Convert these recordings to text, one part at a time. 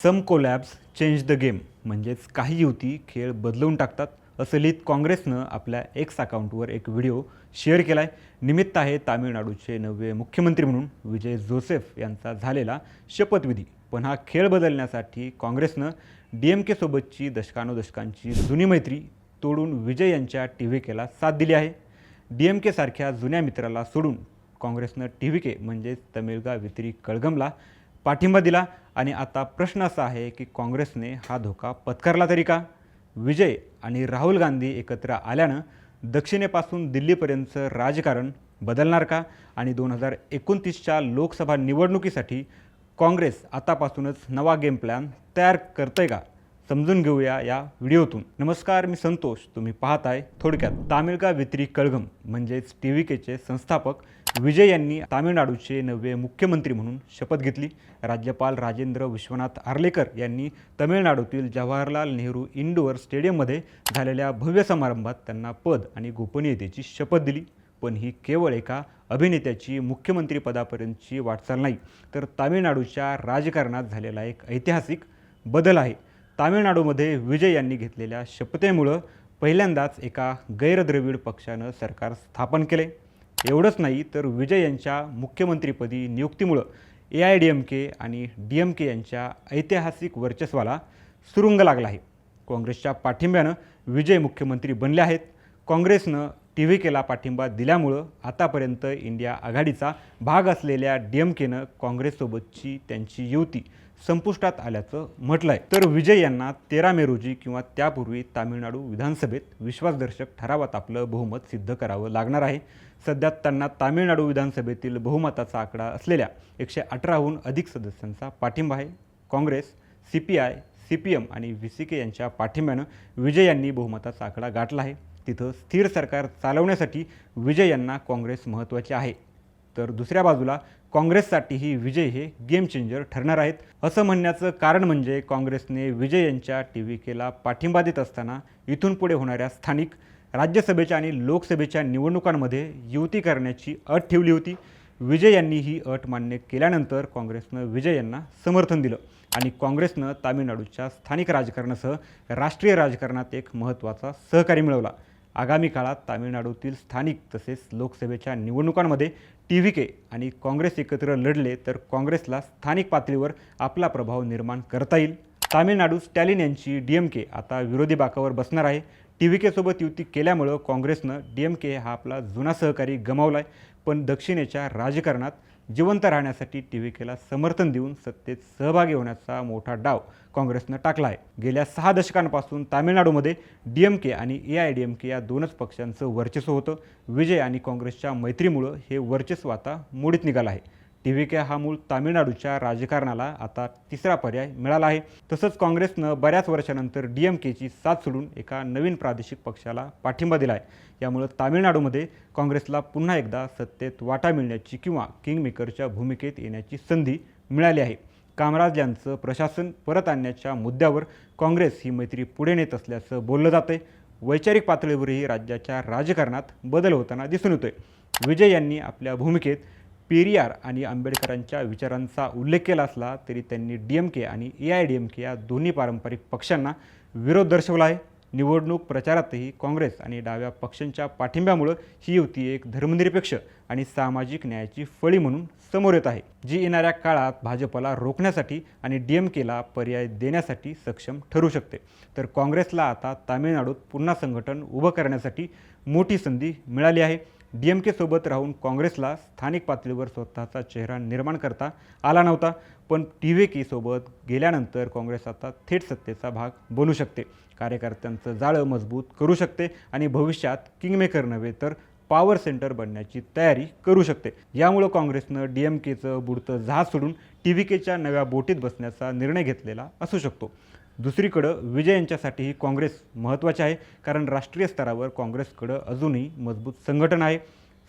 Some कोलॅब्स change the game म्हणजेच काही युती खेळ बदलवून टाकतात असं लिहित काँग्रेसनं आपल्या एक्स अकाउंटवर एक व्हिडिओ शेअर केला आहे. निमित्त आहे तामिळनाडूचे नवे मुख्यमंत्री म्हणून विजय जोसेफ यांचा झालेला शपथविधी. पण हा खेळ बदलण्यासाठी काँग्रेसनं DMK सोबतची दशकानुदशकांची जुनी मैत्री तोडून विजय यांच्या TVKला साथ दिली आहे. DMK सारख्या जुन्या मित्राला सोडून काँग्रेसनं TVK म्हणजेच तमिळगा वितरी कळगमला पाठिंबा दिला आणि आता प्रश्न असा आहे की काँग्रेसने हा धोका पत्करला तरी का? विजय आणि राहुल गांधी एकत्र आल्यानं दक्षिणेपासून दिल्लीपर्यंतचं राजकारण बदलणार का? आणि 2029च्या लोकसभा निवडणुकीसाठी काँग्रेस आतापासूनच नवा गेम प्लॅन तयार करतंय का? समजून घेऊया या व्हिडिओतून. नमस्कार, मी संतोष. तुम्ही पाहताय थोडक्यात. तामिळगा वितरी कळगम म्हणजेच TVKचे संस्थापक विजय यांनी तामिळनाडूचे नवे मुख्यमंत्री म्हणून शपथ घेतली. राज्यपाल राजेंद्र विश्वनाथ आर्लेकर यांनी तामिळनाडूतील जवाहरलाल नेहरू इंडोर स्टेडियममध्ये झालेल्या भव्य समारंभात त्यांना पद आणि गोपनीयतेची शपथ दिली. पण ही केवळ एका अभिनेत्याची मुख्यमंत्रीपदापर्यंतची वाटचाल नाही, तर तामिळनाडूच्या राजकारणात झालेला एक ऐतिहासिक बदल आहे. तामिळनाडूमध्ये विजय यांनी घेतलेल्या शपथेमुळं पहिल्यांदाच एका गैरद्रविड पक्षानं सरकार स्थापन केले. एवढंच नाही, तर विजय यांच्या मुख्यमंत्रीपदी नियुक्तीमुळं AIADMK आणि DMK यांच्या ऐतिहासिक वर्चस्वाला सुरुंग लागला आहे. काँग्रेसच्या पाठिंब्यानं विजय मुख्यमंत्री बनले आहेत. काँग्रेसनं TVKला पाठिंबा दिल्यामुळं आतापर्यंत इंडिया आघाडीचा भाग असलेल्या DMKनं काँग्रेससोबतची त्यांची युती संपुष्टात आल्याचं म्हटलं आहे. तर विजय यांना 13 मे रोजी किंवा त्यापूर्वी तामिळनाडू विधानसभेत विश्वासदर्शक ठरावात आपलं बहुमत सिद्ध करावं लागणार आहे. सध्या त्यांना तामिळनाडू विधानसभेतील बहुमताचा आकडा असलेल्या 118हून अधिक सदस्यांचा पाठिंबा आहे. काँग्रेस, CPI, CPM आणि VCK यांच्या पाठिंब्यानं विजय यांनी बहुमताचा आकडा गाठला आहे. तिथं स्थिर सरकार चालवण्यासाठी विजय यांना काँग्रेस महत्त्वाचे आहे. तर दुसऱ्या बाजूला काँग्रेससाठीही विजय हे गेम चेंजर ठरणार आहेत. असं म्हणण्याचं कारण म्हणजे काँग्रेसने विजय यांच्या TVKला पाठिंबा देत असताना इथून पुढे होणाऱ्या स्थानिक, राज्यसभेच्या आणि लोकसभेच्या निवडणुकांमध्ये युती करण्याची अट ठेवली होती. विजय यांनी ही अट मान्य केल्यानंतर काँग्रेसनं विजय यांना समर्थन दिलं आणि काँग्रेसनं तामिळनाडूच्या स्थानिक राजकारणासह राष्ट्रीय राजकारणात एक महत्त्वाचा सहकारी मिळवला. आगामी काळात तामिळनाडूतील स्थानिक तसेच लोकसभेच्या निवडणुकांमध्ये TVK आणि काँग्रेस एकत्र लढले तर काँग्रेसला स्थानिक पातळीवर आपला प्रभाव निर्माण करता येईल. तामिळनाडू स्टॅलिन यांची DMK आता विरोधी बाकावर बसणार आहे. TVK सोबत युती केल्यामुळं काँग्रेसनं DMK हा आपला जुना सहकारी गमावला आहे. पण दक्षिणेच्या राजकारणात जिवंत राहण्यासाठी TVKला समर्थन देऊन सत्तेत सहभागी होण्याचा मोठा डाव काँग्रेसनं टाकला आहे. गेल्या 6 दशकांपासून तामिळनाडूमध्ये DMK आणि AIADMK या दोनच पक्षांचं वर्चस्व होतं. विजय आणि काँग्रेसच्या मैत्रीमुळं हे वर्चस्व आता मोडीत निघालं आहे. TVK हा मूळ तामिळनाडूच्या राजकारणाला आता तिसरा पर्याय मिळाला आहे. तसंच काँग्रेसनं बऱ्याच वर्षानंतर DMKची साथ सोडून एका नवीन प्रादेशिक पक्षाला पाठिंबा दिला आहे. यामुळं तामिळनाडूमध्ये काँग्रेसला पुन्हा एकदा सत्तेत वाटा मिळण्याची किंवा किंगमेकरच्या भूमिकेत येण्याची संधी मिळाली आहे. कामराज यांचं प्रशासन परत आणण्याच्या मुद्द्यावर काँग्रेस ही मैत्री पुढे नेत असल्याचं बोललं जातंय. वैचारिक पातळीवरही राज्याच्या राजकारणात बदल होताना दिसून येतोय. विजय यांनी आपल्या भूमिकेत पेरियार आणि आंबेडकरांच्या विचारांचा उल्लेख केला असला तरी त्यांनी DMK आणि AIADMK या दोन्ही पारंपरिक पक्षांना विरोध दर्शवला आहे. निवडणूक प्रचारातही काँग्रेस आणि डाव्या पक्षांच्या पाठिंब्यामुळं ही युती एक धर्मनिरपेक्ष आणि सामाजिक न्यायाची फळी म्हणून समोर येत आहे, जी येणाऱ्या काळात भाजपला रोखण्यासाठी आणि DMKला पर्याय देण्यासाठी सक्षम ठरू शकते. तर काँग्रेसला आता तामिळनाडूत पुन्हा संघटन उभं करण्यासाठी मोठी संधी मिळाली आहे. DMK सोबत राहून काँग्रेसला स्थानिक पातळीवर स्वतःचा चेहरा निर्माण करता आला नव्हता. पण TVK सोबत गेल्यानंतर काँग्रेस आता थेट सत्तेचा भाग बनू शकते, कार्यकर्त्यांचं जाळं मजबूत करू शकते आणि भविष्यात किंगमेकर नव्हे तर पॉवर सेंटर बनण्याची तयारी करू शकते. यामुळं काँग्रेसनं DMKचं बुडतं जहाज सोडून TVKच्या नव्या बोटीत बसण्याचा निर्णय घेतलेला असू शकतो. दुसरीकडं विजय यांच्यासाठीही काँग्रेस महत्त्वाचे आहे, कारण राष्ट्रीय स्तरावर काँग्रेसकडं अजूनही मजबूत संघटन आहे,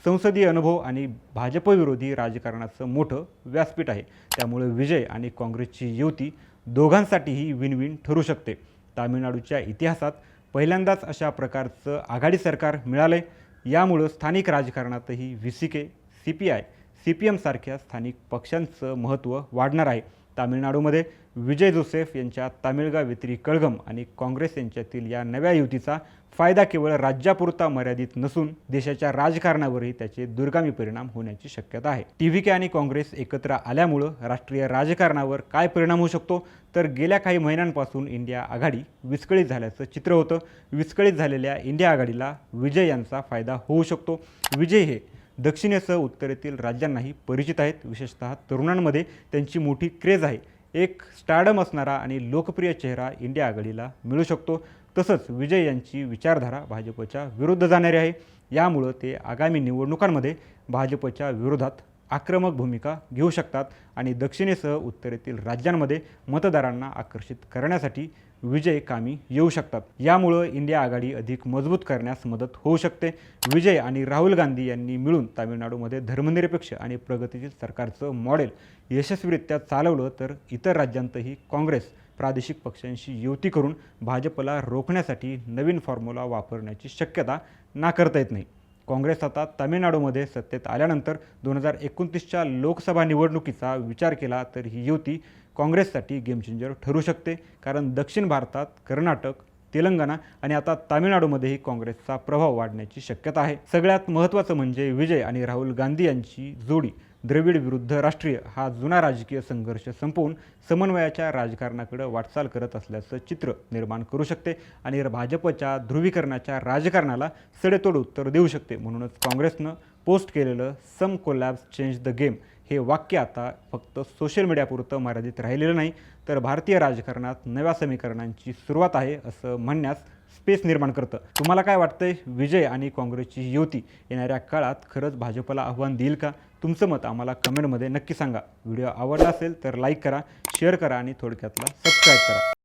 संसदीय अनुभव आणि भाजपविरोधी राजकारणाचं मोठं व्यासपीठ आहे. त्यामुळे विजय आणि काँग्रेसची युती दोघांसाठीही विन विन ठरू शकते. तामिळनाडूच्या इतिहासात पहिल्यांदाच अशा प्रकारचं आघाडी सरकार मिळालंय. यामुळं स्थानिक राजकारणातही VCK, CPI, CPM सारख्या स्थानिक पक्षांचं महत्त्व वाढणार आहे. तामिळनाडूमध्ये विजय जोसेफ यांच्या तामिळगा व्यतिरी कळघम आणि काँग्रेस यांच्यातील या नव्या युतीचा फायदा केवळ राज्यापुरता मर्यादित नसून देशाच्या राजकारणावरही त्याचे दूरगामी परिणाम होण्याची शक्यता आहे. TVK आणि काँग्रेस एकत्र आल्यामुळं राष्ट्रीय राजकारणावर काय परिणाम होऊ शकतो, तर गेल्या काही महिन्यांपासून इंडिया आघाडी विस्कळीत झाल्याचं चित्र होतं. विस्कळीत झालेल्या इंडिया आघाडीला विजय यांचा फायदा होऊ शकतो. विजय हे दक्षिणेसह उत्तरेतील राज्यांनाही परिचित आहेत. विशेषतः तरुणांमध्ये त्यांची मोठी क्रेज आहे. एक स्टारडम असणारा आणि लोकप्रिय चेहरा इंडिया आघाडीला मिळू शकतो. तसंच विजय यांची विचारधारा भाजपच्या विरुद्ध जाणारी आहे. यामुळं ते आगामी निवडणुकांमध्ये भाजपच्या विरोधात आक्रमक भूमिका घेऊ शकतात आणि दक्षिणेसह उत्तरेतील राज्यांमध्ये मतदारांना आकर्षित करण्यासाठी विजय कामी येऊ शकतात. यामुळं इंडिया आघाडी अधिक मजबूत करण्यास मदत होऊ शकते. विजय आणि राहुल गांधी यांनी मिळून तामिळनाडूमध्ये धर्मनिरपेक्ष आणि प्रगतीशील सरकारचं मॉडेल यशस्वीरित्या चालवलं तर इतर राज्यांतही काँग्रेस प्रादेशिक पक्षांशी युती करून भाजपला रोखण्यासाठी नवीन फॉर्म्युला वापरण्याची शक्यता नाकारता येत नाही. काँग्रेस आता तामिळनाडूमध्ये सत्तेत आल्यानंतर 2029च्या लोकसभा निवडणुकीचा विचार केला तर ही युती काँग्रेससाठी गेम चेंजर ठरू शकते. कारण दक्षिण भारतात कर्नाटक, तेलंगणा आणि आता तामिळनाडूमध्येही काँग्रेसचा प्रभाव वाढण्याची शक्यता आहे. सगळ्यात महत्त्वाचं म्हणजे विजय आणि राहुल गांधी यांची जोडी द्रविड विरुद्ध राष्ट्रीय हा जुना राजकीय संघर्ष संपवून समन्वयाच्या राजकारणाकडे वाटचाल करत असल्याचं चित्र निर्माण करू शकते आणि भाजपच्या ध्रुवीकरणाच्या राजकारणाला सडेतोड उत्तर देऊ शकते. म्हणूनच काँग्रेसनं पोस्ट केलेलं सम कोलॅब्स चेंज द गेम हे वाक्य आता फक्त सोशल मीडियापुरतं मर्यादित राहिलेलं नाही, तर भारतीय राजकारणात नव्या समीकरणांची सुरुवात आहे असं म्हणण्यास स्पेस निर्माण करतं. तुम्हाला काय वाटतंय, विजय आणि काँग्रेसची युती येणाऱ्या काळात खरंच भाजपला आव्हान देईल का? तुमचं मत आम्हाला कमेंटमध्ये नक्की सांगा. व्हिडिओ आवडला असेल तर लाईक करा, शेअर करा आणि थोडक्यातला सबस्क्राईब करा.